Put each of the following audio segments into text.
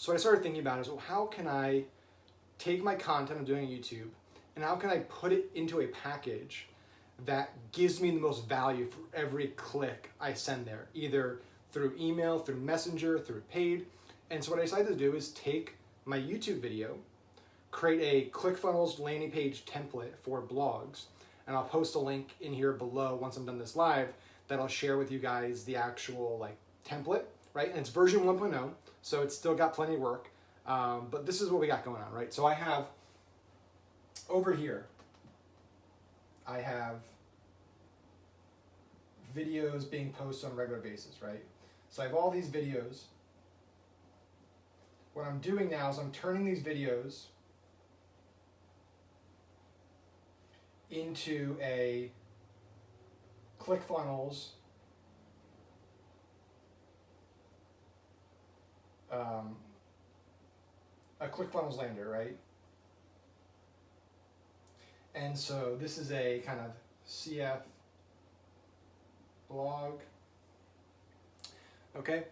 So what I started thinking about is, well, how can I take my content I'm doing on YouTube and how can I put it into a package that gives me the most value for every click I send there, either through email, through Messenger, through paid. And so what I decided to do is take my YouTube video, create a ClickFunnels landing page template for blogs, and I'll post a link in here below once I'm done this live that I'll share with you guys the actual template, right? And it's version 1.0, so it's still got plenty of work, but this is what we got going on, right? So I have over here, I have videos being posted on a regular basis, right? So I have all these videos. What I'm doing now is I'm turning these videos into a ClickFunnels lander, right? And so this is a kind of CF blog. Okay,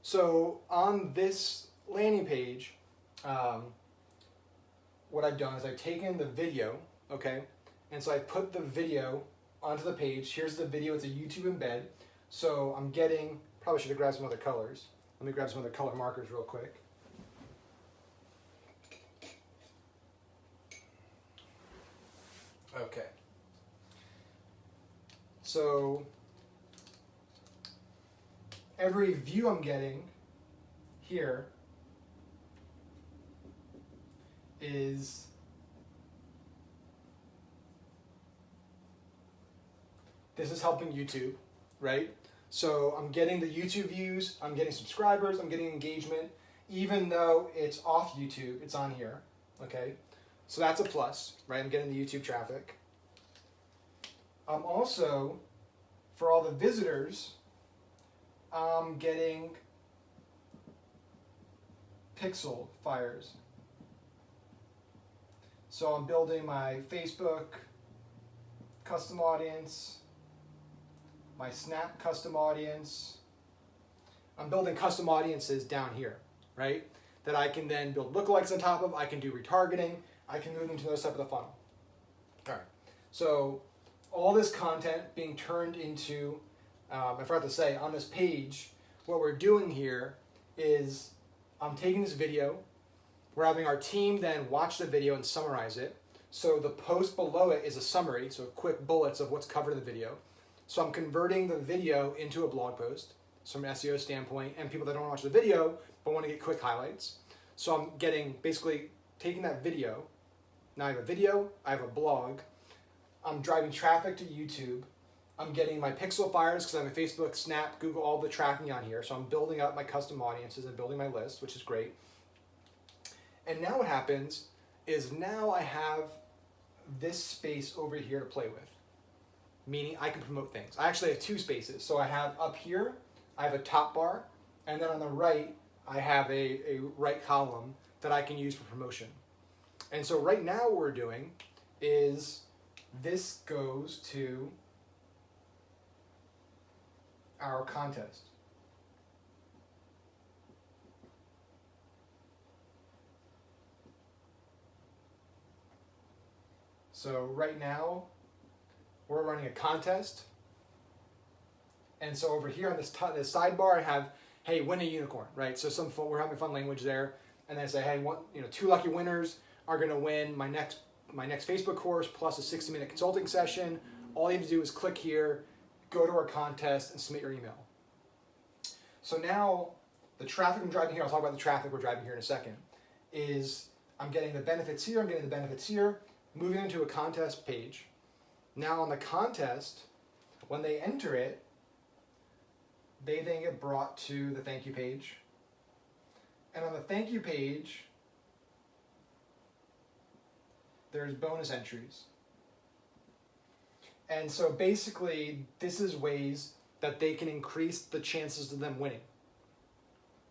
so on this landing page, what I've done is I've taken the video, okay, and so I put the video onto the page. Here's the video, it's a YouTube embed. So I'm getting, probably should have grabbed some other colors. Let me grab some other color markers real quick. Okay. So every view I'm getting here is this is helping YouTube, right? So I'm getting the YouTube views, I'm getting subscribers, I'm getting engagement, even though it's off YouTube, it's on here, okay? So that's a plus, right? I'm getting the YouTube traffic. I'm also, for all the visitors, I'm getting pixel fires. So I'm building my Facebook custom audience, my Snap custom audience. I'm building custom audiences down here, right? That I can then build lookalikes on top of. I can do retargeting. I can move into the other side of the funnel. All right. So all this content being turned into, I forgot to say, on this page, what we're doing here is I'm taking this video. We're having our team then watch the video and summarize it. So the post below it is a summary, so quick bullets of what's covered in the video. So I'm converting the video into a blog post, so from an SEO standpoint, and people that don't watch the video but want to get quick highlights. So I'm getting, basically taking that video. Now I have a video, I have a blog. I'm driving traffic to YouTube. I'm getting my pixel fires because I have a Facebook, Snap, Google, all the tracking on here. So I'm building up my custom audiences and building my list, which is great. And now what happens is now I have this space over here to play with, meaning I can promote things. I actually have two spaces. So I have up here, I have a top bar, and then on the right, I have a right column that I can use for promotion. And so right now what we're doing is this goes to our contest. So right now, we're running a contest. And so over here on this sidebar, I have, hey, win a unicorn, right? So we're having fun language there. And then I say, hey, 2 lucky winners are gonna win my next Facebook course plus a 60-minute consulting session. All you have to do is click here, go to our contest, and submit your email. So now the traffic I'm driving here, I'll talk about the traffic we're driving here in a second, is I'm getting the benefits here, I'm getting the benefits here, moving into a contest page. Now on the contest, when they enter it, they then get brought to the thank you page. And on the thank you page, there's bonus entries. And so basically, this is ways that they can increase the chances of them winning,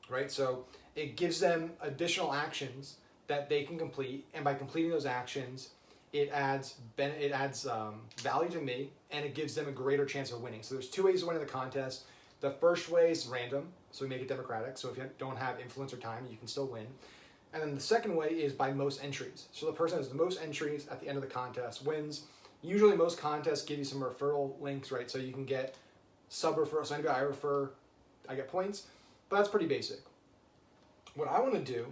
right? So it gives them additional actions that they can complete, and by completing those actions, it adds value to me, and it gives them a greater chance of winning. So there's 2 ways to win in the contest. The first way is random, so we make it democratic. So if you don't have influence or time, you can still win. And then the second way is by most entries. So the person who has the most entries at the end of the contest wins. Usually most contests give you some referral links, right? So you can get sub-referrals. So anybody I refer, I get points. But that's pretty basic. What I want to do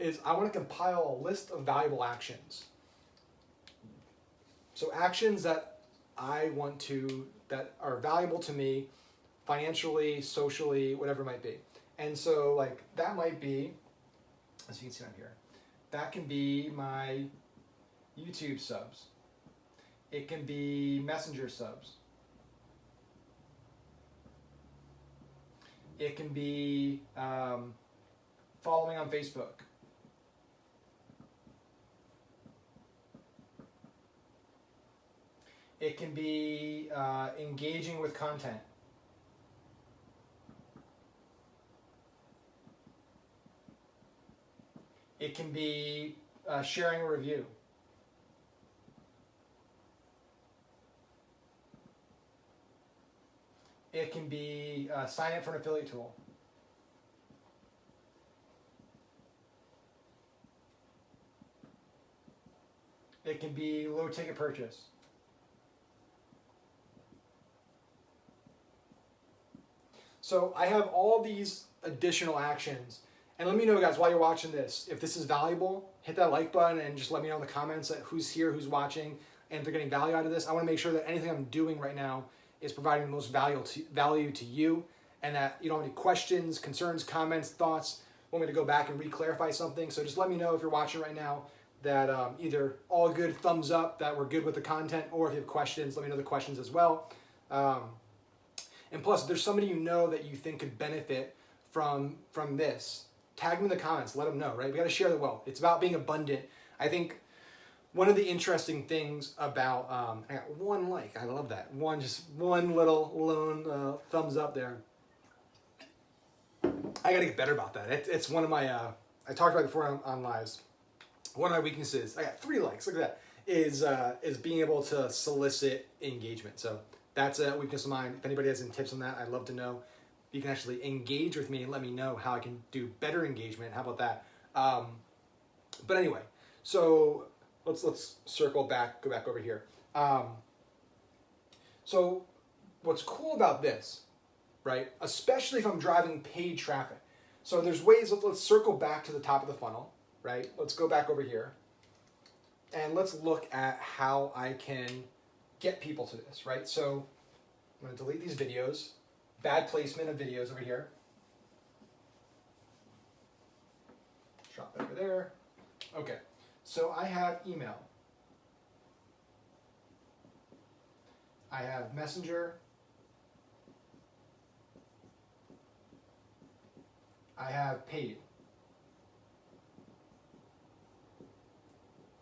is I want to compile a list of valuable actions. So actions that that are valuable to me financially, socially, whatever it might be. And so like that might be, as you can see on here, that can be my YouTube subs. It can be Messenger subs. It can be following on Facebook. It can be engaging with content. It can be sharing a review. It can be sign up for an affiliate tool. It can be low ticket purchase. So I have all these additional actions. And let me know, guys, while you're watching this, if this is valuable, hit that like button and just let me know in the comments that who's here, who's watching, and if they're getting value out of this. I want to make sure that anything I'm doing right now is providing the most value to you, and that you don't have any questions, concerns, comments, thoughts, want me to go back and re-clarify something. So just let me know if you're watching right now that either all good, thumbs up, that we're good with the content, or if you have questions, let me know the questions as well. And plus, if there's somebody you know that you think could benefit from this, tag them in the comments, let them know, right? We got to share the wealth. It's about being abundant. I think one of the interesting things about, I got one like, I love that. Just one little lone thumbs up there. I got to get better about that. It's one of my, I talked about it before on lives. One of my weaknesses, I got 3 likes, look at that, is being able to solicit engagement. So that's a weakness of mine. If anybody has any tips on that, I'd love to know. You can actually engage with me and let me know how I can do better engagement. How about that? But anyway, so let's circle back, go back over here. So what's cool about this, right? Especially if I'm driving paid traffic. So there's ways, let's circle back to the top of the funnel, right? Let's go back over here and let's look at how I can get people to this, right? So I'm gonna delete these videos. Bad placement of videos over here. Drop that over there. Okay, so I have email. I have Messenger. I have paid.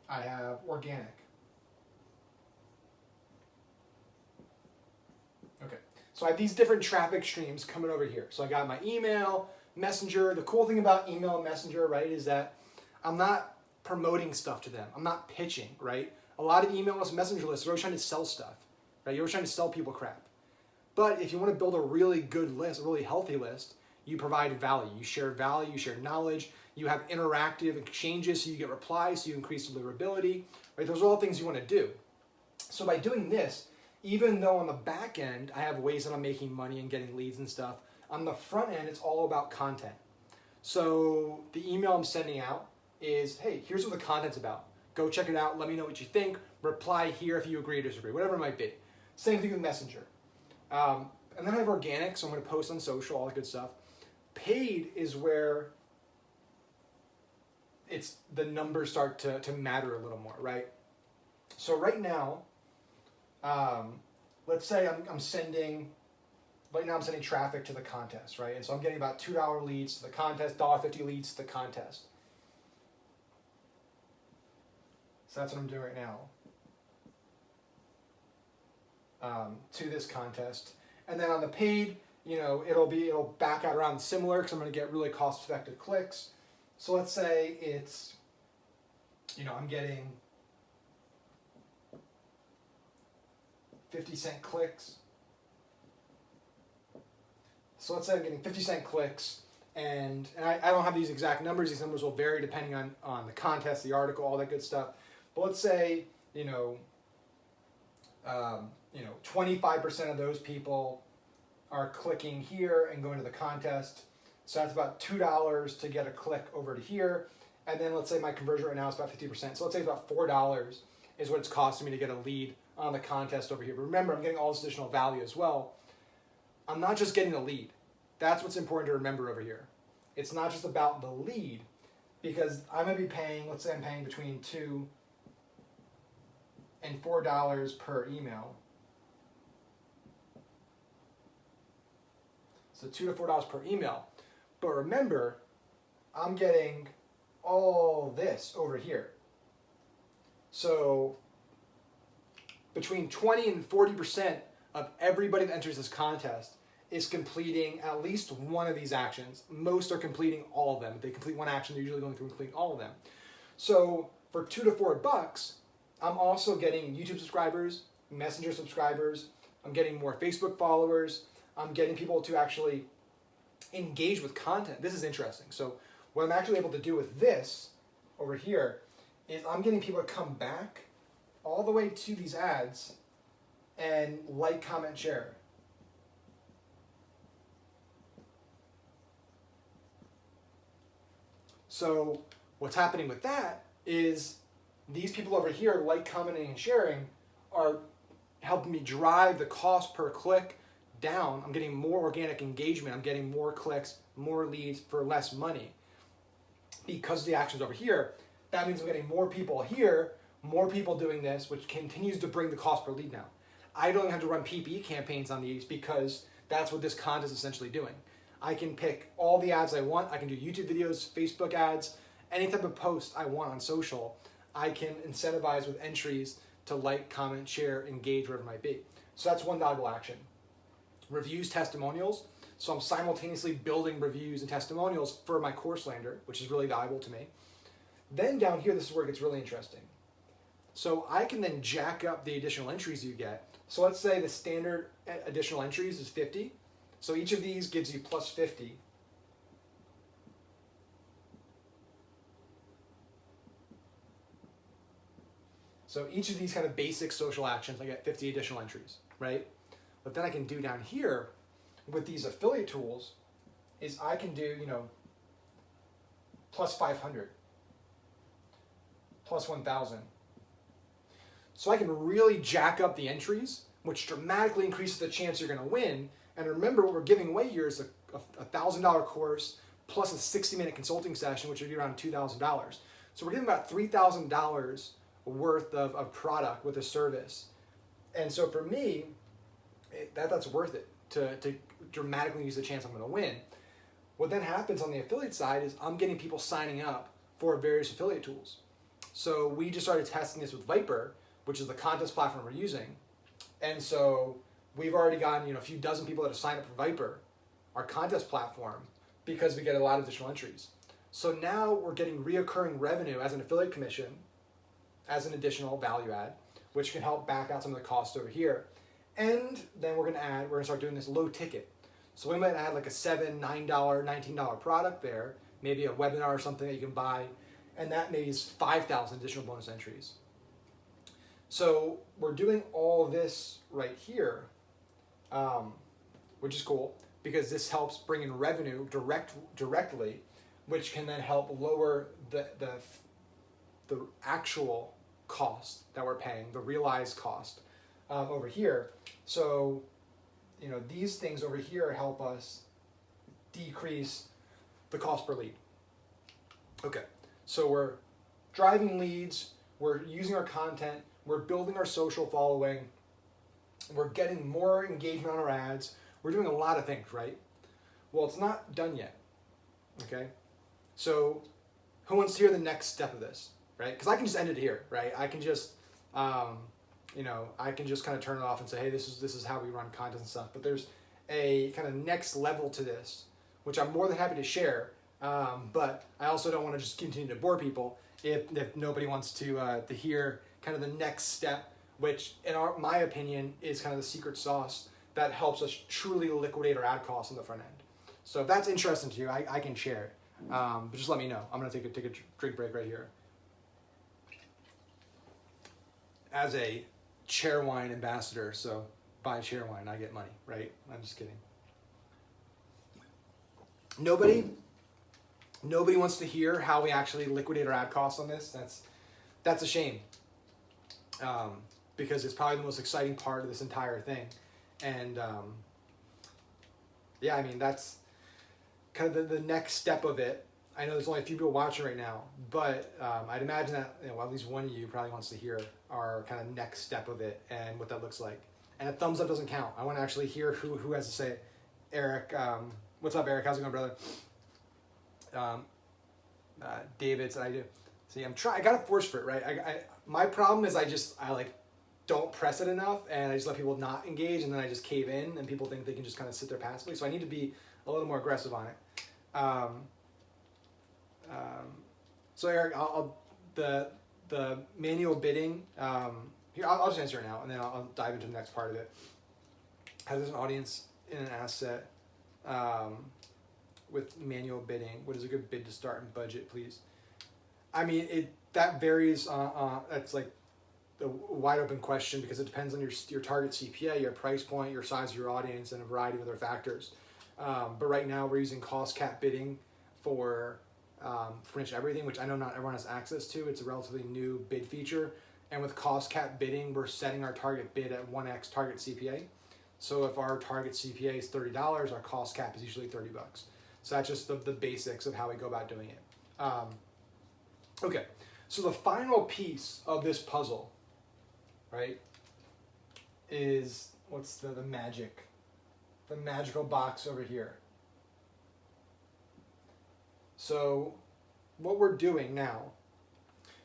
I have organic. Okay, so I have these different traffic streams coming over here. So I got my email, Messenger. The cool thing about email and Messenger, right, is that I'm not promoting stuff to them. I'm not pitching, right? A lot of email lists, Messenger lists, they're always trying to sell stuff, right? You're always trying to sell people crap. But if you want to build a really good list, a really healthy list, you provide value. You share knowledge. You have interactive exchanges so you get replies, so you increase deliverability, right? Those are all things you want to do. So by doing this, even though on the back end, I have ways that I'm making money and getting leads and stuff, on the front end, it's all about content. So the email I'm sending out is, hey, here's what the content's about. Go check it out. Let me know what you think. Reply here if you agree or disagree, whatever it might be. Same thing with Messenger. And then I have organic, so I'm going to post on social, all that good stuff. Paid is where the numbers start to matter a little more, right? So right now, let's say I'm sending traffic to the contest, right? And so I'm getting about $2 leads to the contest, $1.50 leads to the contest. So that's what I'm doing right now to this contest. And then on the paid, it'll back out around similar because I'm going to get really cost-effective clicks. So let's say it's, I'm getting 50-cent clicks. So let's say I'm getting 50-cent clicks, and I don't have these exact numbers. These numbers will vary depending on the contest, the article, all that good stuff. But let's say, 25% of those people are clicking here and going to the contest. So that's about $2 to get a click over to here. And then let's say my conversion right now is about 50%. So let's say it's about $4 is what it's costing me to get a lead on the contest over here. But remember, I'm getting all this additional value as well. I'm not just getting a lead. That's what's important to remember over here. It's not just about the lead, because I might be paying, let's say I'm paying between $2 and $4 per email. So $2 to $4 per email. But remember, I'm getting all this over here. So between 20 and 40% of everybody that enters this contest is completing at least one of these actions. Most are completing all of them. If they complete one action, they're usually going through and completing all of them. So for $2 to $4, I'm also getting YouTube subscribers, Messenger subscribers, I'm getting more Facebook followers, I'm getting people to actually engage with content. This is interesting. So what I'm actually able to do with this over here is I'm getting people to come back all the way to these ads and like, comment, share. So what's happening with that is these people over here, like, commenting, and sharing, are helping me drive the cost per click down. I'm getting more organic engagement. I'm getting more clicks, more leads for less money. Because of the actions over here, that means I'm getting more people here, more people doing this, which continues to bring the cost per lead down. I don't have to run PPE campaigns on these because that's what this contest is essentially doing. I can pick all the ads I want. I can do YouTube videos, Facebook ads, any type of post I want on social. I can incentivize with entries to like, comment, share, engage, wherever it might be. So that's one valuable action. Reviews, testimonials. So I'm simultaneously building reviews and testimonials for my course lander, which is really valuable to me. Then down here, this is where it gets really interesting. So I can then jack up the additional entries you get. So let's say the standard additional entries is 50. So each of these gives you plus 50. So each of these kind of basic social actions, I get 50 additional entries, right? But then I can do down here with these affiliate tools is I can do, plus 500, plus 1,000. So I can really jack up the entries, which dramatically increases the chance you're going to win. And remember, what we're giving away here is a $1,000 course plus a 60-minute consulting session, which would be around $2,000. So we're giving about $3,000 worth of product with a service. And so for me, that's worth it to dramatically increase the chance I'm going to win. What then happens on the affiliate side is I'm getting people signing up for various affiliate tools. So we just started testing this with Viper, which is the contest platform we're using. And so we've already gotten a few dozen people that have signed up for Viper, our contest platform, because we get a lot of additional entries. So now we're getting reoccurring revenue as an affiliate commission, as an additional value add, which can help back out some of the costs over here. And then we're gonna start doing this low ticket. So we might add like a $7, $9, $19 product there, maybe a webinar or something that you can buy, and that maybe is 5,000 additional bonus entries. So we're doing all this right here, which is cool because this helps bring in revenue directly, which can then help lower the actual cost that we're paying, the realized cost over here. So, these things over here help us decrease the cost per lead. Okay, so we're driving leads, we're using our content, we're building our social following, we're getting more engagement on our ads, we're doing a lot of things, right? Well, it's not done yet, okay? So who wants to hear the next step of this, right? Because I can just end it here, right? I can just, I can just kind of turn it off and say, hey, this is how we run content and stuff. But there's a kind of next level to this, which I'm more than happy to share. But I also don't want to just continue to bore people if nobody wants to hear kind of the next step, which in my opinion is kind of the secret sauce that helps us truly liquidate our ad costs on the front end. So if that's interesting to you, I can share it. But just let me know. I'm gonna take a drink break right here. As a chair wine ambassador, so buy chair wine, I get money, right? I'm just kidding. Nobody wants to hear how we actually liquidate our ad costs on this. That's a shame, because it's probably the most exciting part of this entire thing. And yeah, I mean, that's kind of the next step of it. I know there's only a few people watching right now, but I'd imagine that at least one of you probably wants to hear our kind of next step of it and what that looks like. And a thumbs up doesn't count. I want to actually hear who has to say it. Eric, what's up, Eric? How's it going, brother? David's, I do. See, I got to force for it, right? My problem is I like don't press it enough, and I just let people not engage, and then I just cave in, and people think they can just kind of sit there passively. So I need to be a little more aggressive on it. So Eric, the manual bidding. Here, I'll just answer it now, and then I'll dive into the next part of it. How does an audience in an asset with manual bidding? What is a good bid to start and budget, please? I mean, that varies. That's like a wide open question because it depends on your target CPA, your price point, your size of your audience, and a variety of other factors. But right now we're using cost cap bidding for pretty much everything, which I know not everyone has access to. It's a relatively new bid feature. And with cost cap bidding, we're setting our target bid at 1x target CPA. So if our target CPA is $30, our cost cap is usually $30. So that's just the basics of how we go about doing it. Okay, so the final piece of this puzzle, right, is what's the magical box over here. So what we're doing now,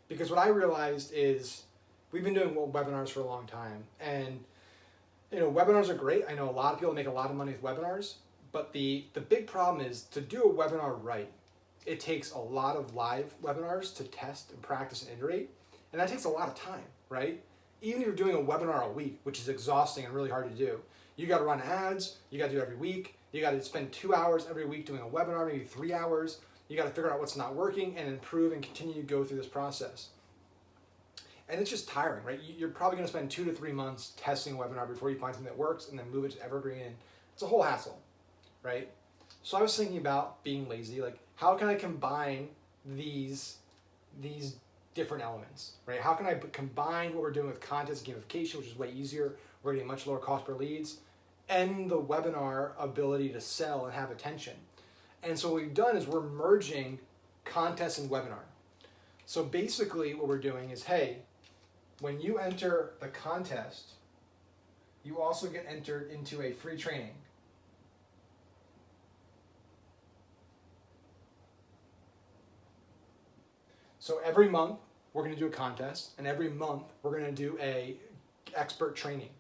because what I realized is we've been doing webinars for a long time, and webinars are great. I know a lot of people make a lot of money with webinars, but the big problem is to do a webinar right. It takes a lot of live webinars to test and practice and iterate, and that takes a lot of time, right? Even if you're doing a webinar a week, which is exhausting and really hard to do, you got to run ads, you got to do it every week, you got to spend 2 hours every week doing a webinar, maybe 3 hours. You got to figure out what's not working and improve and continue to go through this process. And it's just tiring, right? You're probably going to spend 2 to 3 months testing a webinar before you find something that works and then move it to evergreen. It's a whole hassle, right? So I was thinking about being lazy, like how can I combine these different elements, right? How can I combine what we're doing with content and gamification, which is way easier, we're getting much lower cost per leads, and the webinar ability to sell and have attention. And so what we've done is we're merging contest and webinar. So basically what we're doing is, hey, when you enter the contest, you also get entered into a free training. So every month we're going to do a contest, and every month we're going to do a expert training,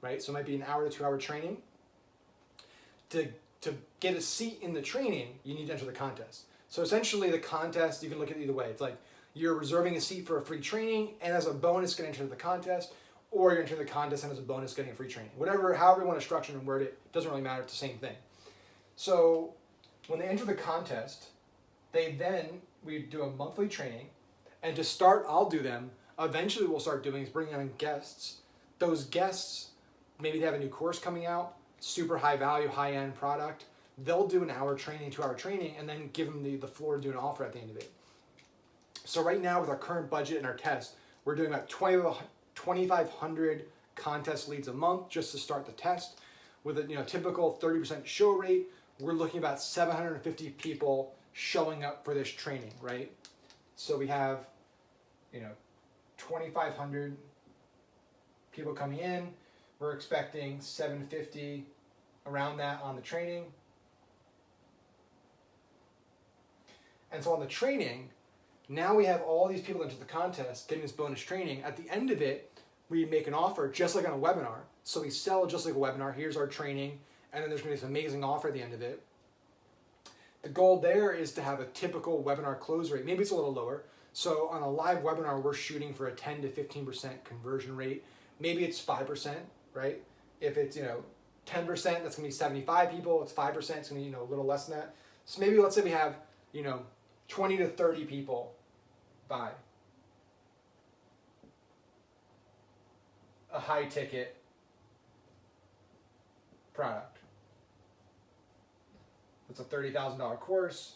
right? So it might be an hour to 2 hour training. To get a seat in the training, you need to enter the contest. So essentially the contest, you can look at it either way. It's like you're reserving a seat for a free training, and as a bonus going to enter the contest, or you're entering the contest and as a bonus getting a free training. However you want to structure and word it, doesn't really matter, it's the same thing. So when they enter the contest, we do a monthly training, and to start, I'll do them. Eventually we'll start doing is bringing on guests. Those guests, maybe they have a new course coming out, super high value, high end product. They'll do an hour training, 2 hour training, and then give them the floor to do an offer at the end of it. So right now with our current budget and our test, we're doing about 2,500 contest leads a month just to start the test. With a typical 30% show rate, we're looking at about 750 people showing up for this training, right? So we have 2,500 people coming in. We're expecting 750 around that on the training. And so on the training, now we have all these people into the contest getting this bonus training. At the end of it, we make an offer just like on a webinar. So we sell just like a webinar. Here's our training. And then there's going to be this amazing offer at the end of it. The goal there is to have a typical webinar close rate. Maybe it's a little lower. So on a live webinar, we're shooting for a 10 to 15% conversion rate. Maybe it's 5%, right? If it's, 10%, that's gonna be 75 people. It's 5%, it's gonna be, a little less than that. So maybe let's say we have, 20 to 30 people buy a high ticket product. It's a $30,000 course.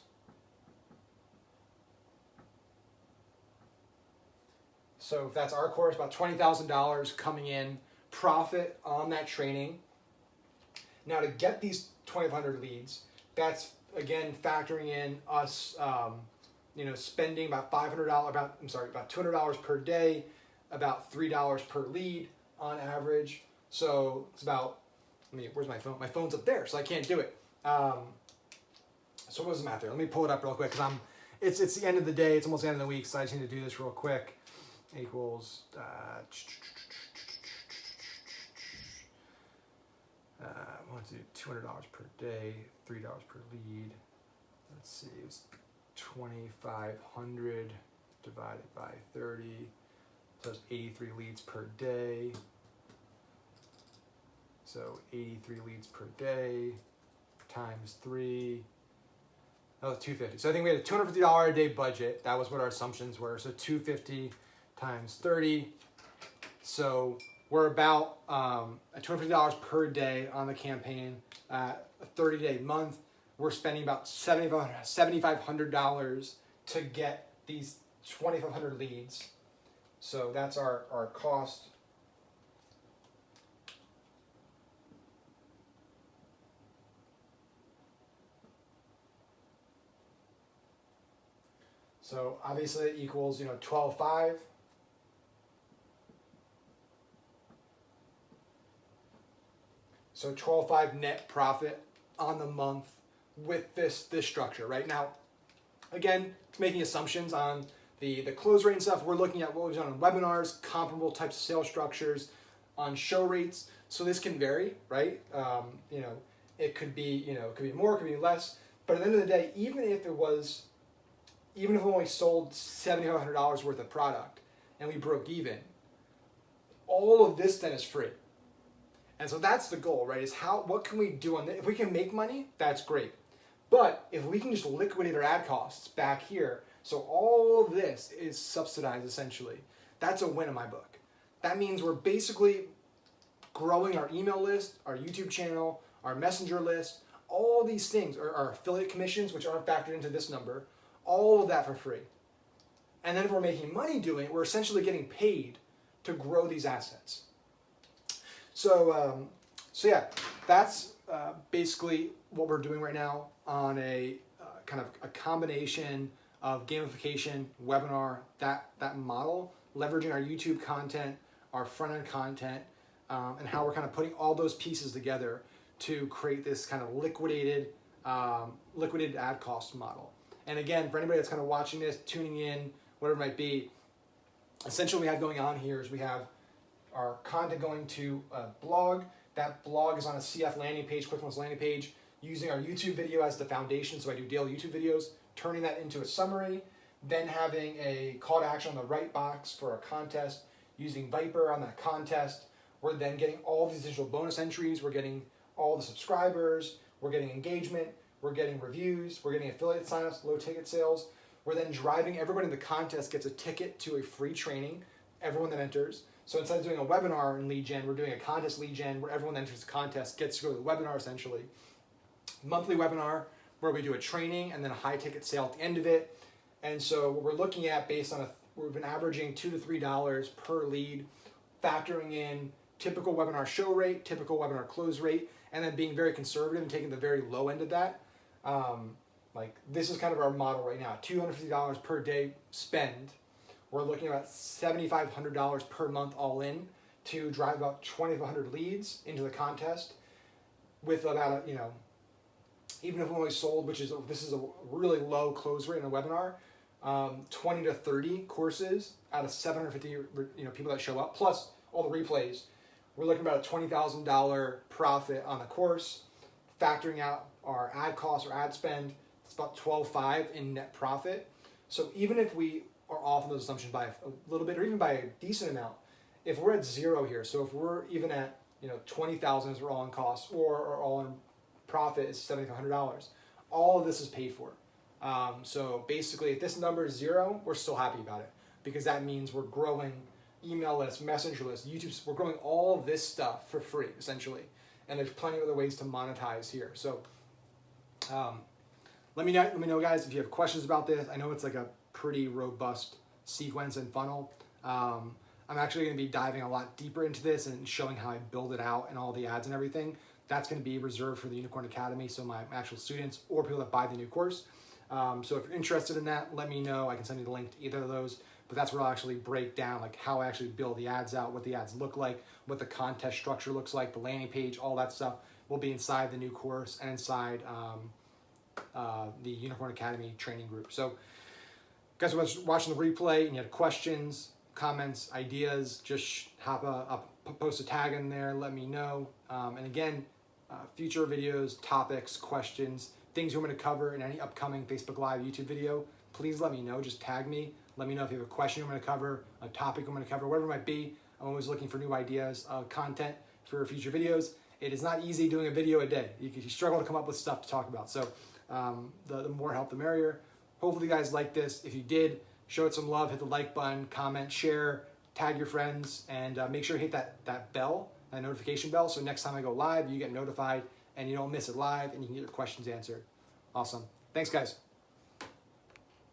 So if that's our course, about $20,000 coming in profit on that training. Now to get these 2,500 leads, that's again factoring in us, spending about about $200 per day, about $3 per lead on average. So it's about, where's my phone? My phone's up there, so I can't do it. So what was the math there? Let me pull it up real quick because it's the end of the day. It's almost the end of the week, so I just need to do this real quick. Equals want to do $200 per day, $3 per lead. Let's see, it's 2,500 divided by 30, so that's 83 leads per day. So 83 leads per day times 3. Oh, 250. So I think we had a $250 a day budget. That was what our assumptions were. So 250 times 30. So we're about $250 per day on the campaign. A 30-day month, we're spending about $7,500 to get these 2,500 leads. So that's our cost. So obviously it equals, 12.5. So 12.5 net profit on the month with this structure. Right now, again, it's making assumptions on the close rate and stuff. We're looking at what we've done on webinars, comparable types of sales structures, on show rates. So this can vary, right? It could be, it could be more, it could be less. But at the end of the day, even if we only sold $7,500 worth of product and we broke even, all of this then is free. And so that's the goal, right? Is what can we do on this? If we can make money, that's great. But if we can just liquidate our ad costs back here, so all of this is subsidized essentially, that's a win in my book. That means we're basically growing our email list, our YouTube channel, our messenger list, all these things, or our affiliate commissions, which aren't factored into this number, all of that for free. And then if we're making money doing it, we're essentially getting paid to grow these assets. So yeah, that's basically what we're doing right now on a kind of a combination of gamification, webinar, that model, leveraging our YouTube content, our front-end content, and how we're kind of putting all those pieces together to create this kind of liquidated ad cost model. And again, for anybody that's kind of watching this, tuning in, whatever it might be, essentially what we have going on here is we have our content going to a blog. That blog is on a CF landing page, QuickFunnels landing page, using our YouTube video as the foundation. So I do daily YouTube videos, turning that into a summary, then having a call to action on the right box for a contest, using Viper on that contest. We're then getting all these digital bonus entries. We're getting all the subscribers. We're getting engagement. We're getting reviews. We're getting affiliate signups, low ticket sales. We're then driving everybody in the contest gets a ticket to a free training, everyone that enters. So instead of doing a webinar in lead gen, we're doing a contest lead gen where everyone that enters the contest gets to go to the webinar essentially. Monthly webinar where we do a training and then a high ticket sale at the end of it. And so what we're looking at based on we've been averaging $2 to $3 per lead, factoring in typical webinar show rate, typical webinar close rate, and then being very conservative and taking the very low end of that. Like this is kind of our model right now, $250 per day spend. We're looking at about $7,500 per month all in to drive about 2,500 leads into the contest with about even if we only sold, this is a really low close rate in a webinar, 20 to 30 courses out of 750 people that show up, plus all the replays. We're looking at about a $20,000 profit on the course, factoring out our ad costs or ad spend. It's about $12,500 in net profit. So even if we are off of those assumptions by a little bit or even by a decent amount, if we're at zero here, so if we're even at 20,000 is all in costs, or all in profit is $7,500. All of this is paid for. So basically, if this number is 0, we're still happy about it, because that means we're growing email lists, messenger lists, YouTube. We're growing all of this stuff for free, essentially. And there's plenty of other ways to monetize here. So let me know, guys, if you have questions about this. I know it's like a pretty robust sequence and funnel. I'm actually going to be diving a lot deeper into this and showing how I build it out and all the ads and everything. That's going to be reserved for the Unicorn Academy, so my actual students or people that buy the new course. So if you're interested in that, let me know. I can send you the link to either of those. But that's where I'll actually break down like how I actually build the ads out, what the ads look like, what the contest structure looks like, the landing page, all that stuff will be inside the new course and inside the Unicorn Academy training group. So guys who are watching the replay and you have questions, comments, ideas, just post a tag in there, let me know. And again, future videos, topics, questions, things you're going to cover in any upcoming Facebook Live, YouTube video, please let me know. Just tag me. Let me know if you have a question you're going to cover, a topic I'm going to cover, whatever it might be. I'm always looking for new ideas, content for future videos. It is not easy doing a video a day. You struggle to come up with stuff to talk about. So the more help, the merrier. Hopefully you guys like this. If you did, show it some love, hit the like button, comment, share, tag your friends, and make sure you hit that bell, that notification bell, so next time I go live, you get notified and you don't miss it live and you can get your questions answered. Awesome. Thanks, guys.